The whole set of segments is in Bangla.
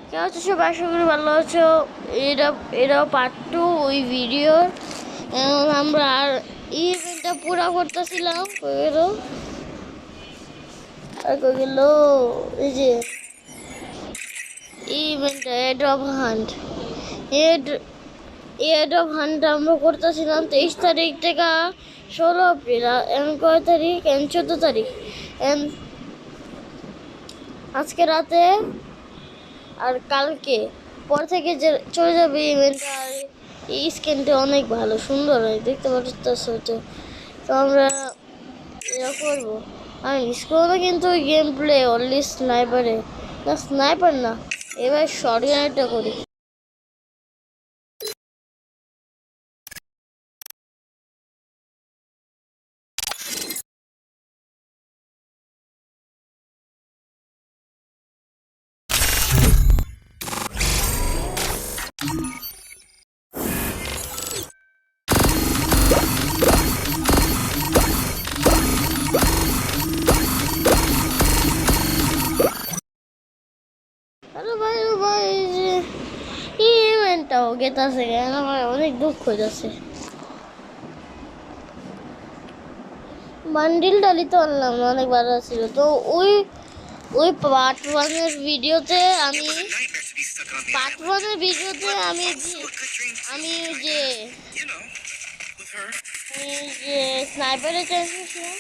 কেমন আছো সব? আশা করি ভালো আছো। এটা এটাও পার্ট টু ওই ভিডিওর। আমরা আর ইভেন্টটা পুরা করতেছিলাম। গেল এই যে ইভেন্টটা এড অফ হান্ট এড অফ হান্ট আমরা করতেছিলাম 23 তারিখ থেকে 16 এপ্রিল। এখন কয় তারিখ? 14 তারিখ। আজকে রাতে আর কালকে পর থেকে যে চলে যাবে ইভেন্টটা। আর এই স্ক্রিনটা অনেক ভালো, সুন্দর হয়, দেখতে পাচ্ছ তো। তো আমরা এটা করবো। আর স্ক্রোলে কিন্তু গেম প্লে অনলি স্নাইপারে, না স্নাইপার না, এবার শর্টগানটা করি। আরে ভাই ও ভাই, যে এই ইভেন্টটাও গেতাছে কেন? আমার অনেক দুঃখ হইতাছে। বান্ডিলটা নিতে পারলাম না, অনেক ভালো ছিল তো। ওই ওই পার্ট ওয়ানের ভিডিওতে আমি আমি যে স্নাইপারের চান্স ছিলাম।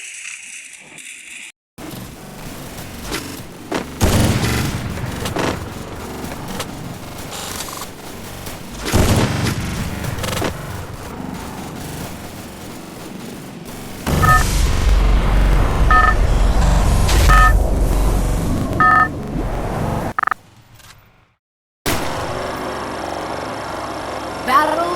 Battle